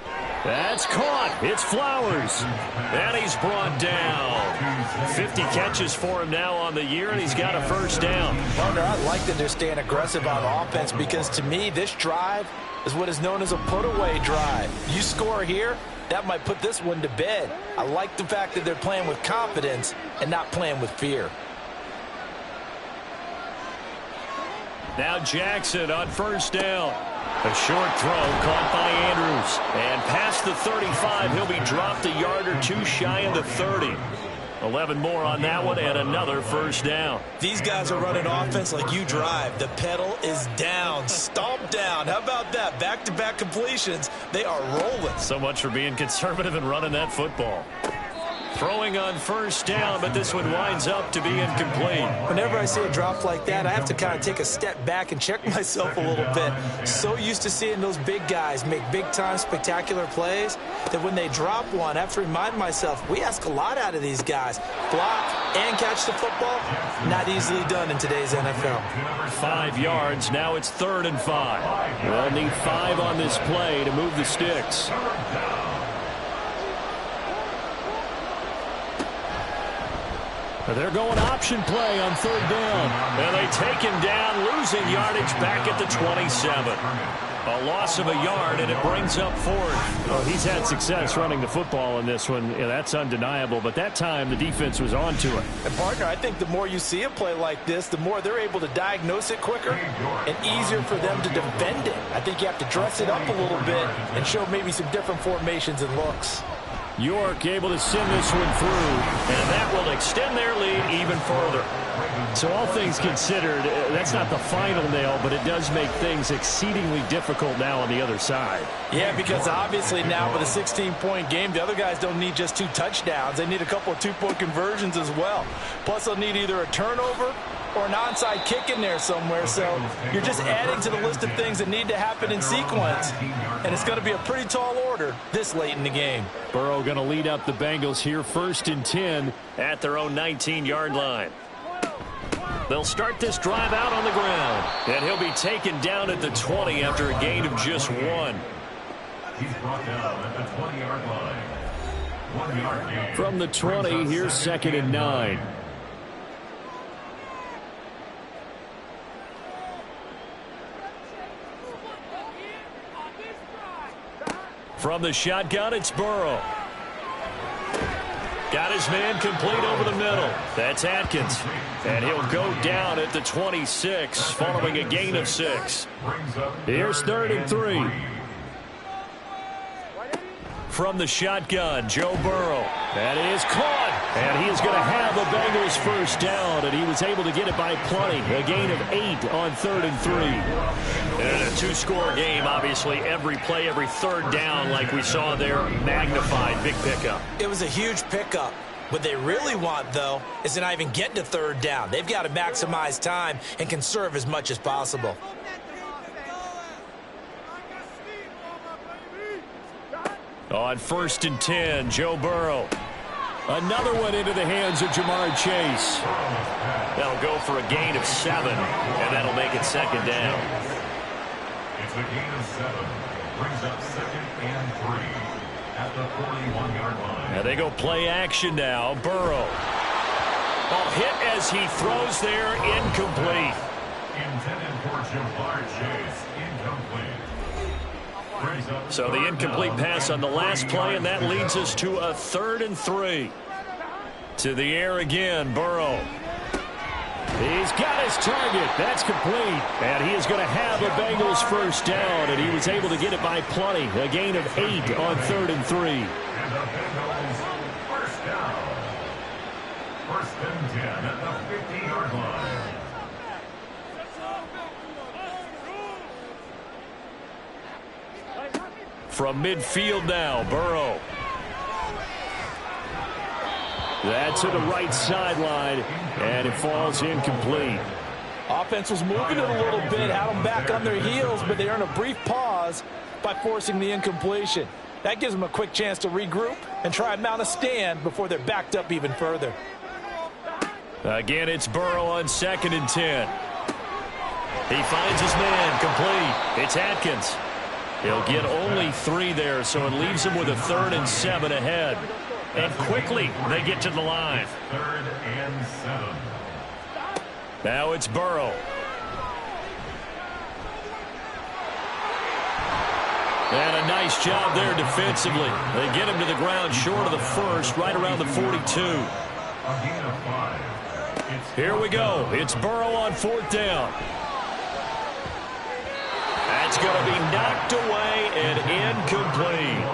That's caught. It's Flowers. And he's brought down. 50 catches for him now on the year, and he's got a first down. Partner, I like that they're staying aggressive on offense because, to me, this drive is what is known as a put-away drive. You score here, that might put this one to bed. I like the fact that they're playing with confidence and not playing with fear. Now Jackson on first down. A short throw caught by Andrews. And past the 35, he'll be dropped a yard or two shy of the 30. 11 more on that one and another first down. These guys are running offense like you drive. The pedal is down, stomped down. How about that? Back-to-back completions. They are rolling. So much for being conservative and running that football. Throwing on first down, but this one winds up to be incomplete. Whenever I see a drop like that, I have to kind of take a step back and check myself a little bit. So used to seeing those big guys make big-time spectacular plays that when they drop one, I have to remind myself, we ask a lot out of these guys. Block and catch the football, not easily done in today's NFL. 5 yards, now it's 3rd and 5. They'll need 5 on this play to move the sticks. They're going option play on 3rd down. And they take him down, losing yardage back at the 27. A loss of a yard, and it brings up 4th. Oh, he's had success running the football in this one. Yeah, that's undeniable. But that time, the defense was on to it. And, partner, I think the more you see a play like this, the more they're able to diagnose it quicker and easier for them to defend it. I think you have to dress it up a little bit and show maybe some different formations and looks. York able to send this one through, and that will extend their lead even further. So all things considered, that's not the final nail, but it does make things exceedingly difficult now on the other side. Yeah, because obviously now with a 16-point game, the other guys don't need just 2 touchdowns. They need a couple of 2-point conversions as well. Plus, they'll need either a turnover or an onside kick in there somewhere. So you're just adding to the list of things that need to happen in sequence. And it's going to be a pretty tall order this late in the game. Burrow going to lead up the Bengals here 1st and 10 at their own 19-yard line. They'll start this drive out on the ground. And he'll be taken down at the 20 after a gain of just 1. He's brought down at the 20-yard line. 1 yard gain. From the 20, here's 2nd and 9. From the shotgun, it's Burrow. Got his man complete over the middle. That's Atkins. And he'll go down at the 26 following a gain of 6. Here's 3rd and 3. From the shotgun, Joe Burrow. That is caught. And he is going to have the Bengals first down, and he was able to get it by plenty. A gain of 8 on 3rd and 3. And a 2-score game, obviously. Every play, every 3rd down, like we saw there, magnified. Big pickup. It was a huge pickup. What they really want, though, is to not even get to 3rd down. They've got to maximize time and conserve as much as possible. On 1st and 10, Joe Burrow. Another one into the hands of Jamar Chase. That'll go for a gain of 7, and that'll make it second down. It's a gain of 7. Brings up 2nd and 3 at the 41-yard line. And they go play action now. Burrow. Ball hit as he throws there, incomplete. Intended for Jamar Chase, incomplete. So the incomplete pass on the last play, and that leads us to a 3rd and 3. To the air again, Burrow. He's got his target. That's complete. And he is going to have the Bengals first down, and he was able to get it by plenty. A gain of 8 on 3rd and 3. And the Bengals first down. 1st and 10 at the 50-yard line. From midfield now, Burrow. That's to the right sideline, and it falls incomplete. Offense was moving it a little bit, had them back on their heels, but they earned a brief pause by forcing the incompletion. That gives them a quick chance to regroup and try and mount a stand before they're backed up even further. Again, it's Burrow on 2nd and 10. He finds his man, complete. It's Atkins. He'll get only 3 there, so it leaves him with a 3rd and 7 ahead. And quickly, they get to the line. 3rd and 7. Now it's Burrow. And a nice job there defensively. They get him to the ground short of the first, right around the 42. Here we go. It's Burrow on 4th down. That's going to be knocked away and incomplete.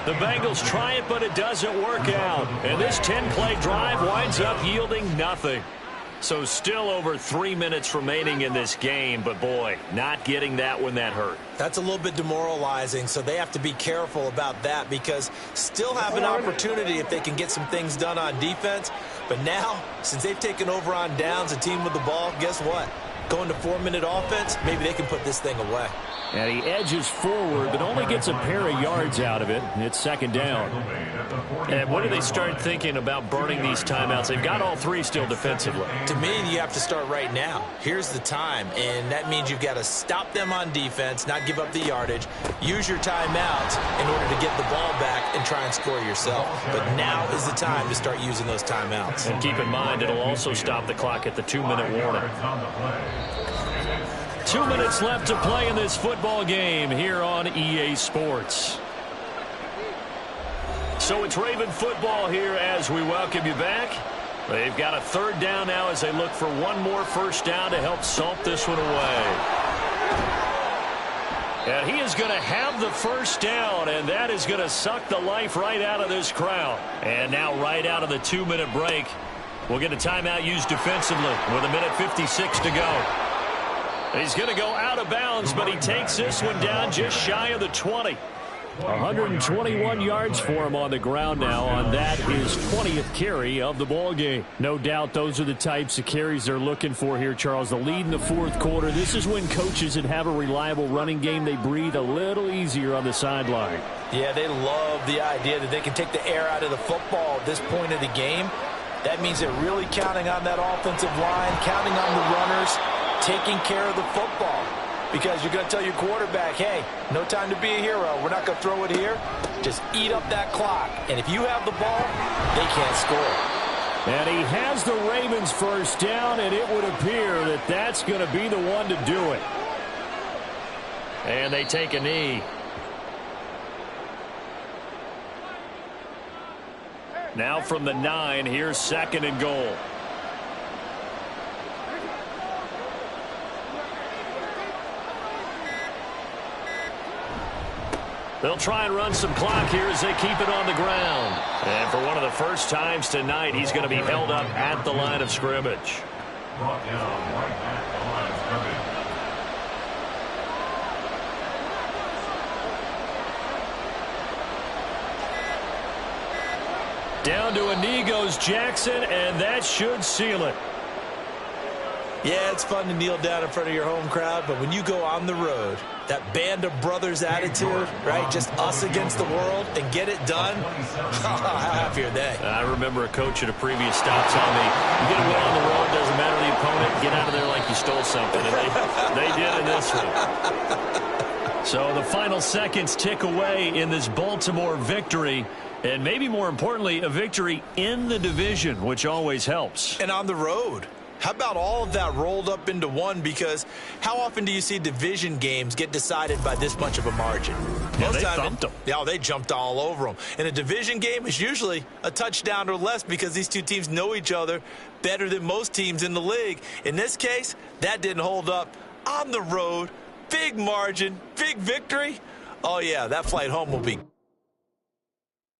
The Bengals try it, but it doesn't work out. And this 10-play drive winds up yielding nothing. So still over 3 minutes remaining in this game, but boy, not getting that when that hurt. That's a little bit demoralizing, so they have to be careful about that because still have an opportunity if they can get some things done on defense. But now, since they've taken over on downs, a team with the ball, guess what? Going to 4-minute offense, maybe they can put this thing away. And he edges forward, but only gets a pair of yards out of it. It's 2nd down. And when do they start thinking about burning these timeouts? They've got all 3 still defensively. To me, you have to start right now. Here's the time, and that means you've got to stop them on defense, not give up the yardage, use your timeouts in order to get the ball back and try and score yourself. But now is the time to start using those timeouts. And keep in mind, it'll also stop the clock at the 2-minute warning. 2 minutes left to play in this football game here on EA Sports. So it's Raven football here as we welcome you back. They've got a 3rd down now as they look for one more first down to help salt this one away. And he is going to have the first down, and that is going to suck the life right out of this crowd. And now right out of the 2-minute break, we'll get a timeout used defensively with 1:56 to go. He's going to go out of bounds, but he takes this one down just shy of the 20. 121 yards for him on the ground now on that his 20th carry of the ball game. No doubt those are the types of carries they're looking for here, Charles. The lead in the 4th quarter. This is when coaches that have a reliable running game, they breathe a little easier on the sideline. Yeah, they love the idea that they can take the air out of the football at this point of the game. That means they're really counting on that offensive line, counting on the runners, taking care of the football. Because you're going to tell your quarterback, hey, no time to be a hero. We're not going to throw it here. Just eat up that clock. And if you have the ball, they can't score. And he has the Ravens first down, and it would appear that that's going to be the one to do it. And they take a knee. Now from the 9, here's 2nd and goal. They'll try and run some clock here as they keep it on the ground. And for one of the first times tonight, he's going to be held up at the line of scrimmage. Brought down right at the line of scrimmage. Down to a knee goes Jackson, and that should seal it. Yeah, it's fun to kneel down in front of your home crowd, but when you go on the road, that band of brothers attitude, right, just us against the world, and get it done, how happy are they? I remember a coach at a previous stop telling me, you get a win on the road, doesn't matter the opponent, get out of there like you stole something, and they did in this one. So the final seconds tick away in this Baltimore victory, and maybe more importantly, a victory in the division, which always helps. And on the road. How about all of that rolled up into one? Because how often do you see division games get decided by this much of a margin? Yeah, they thumped them. Yeah, they jumped all over them. And a division game is usually a touchdown or less because these two teams know each other better than most teams in the league. In this case, that didn't hold up. On the road, big margin, big victory. Oh, yeah, that flight home will be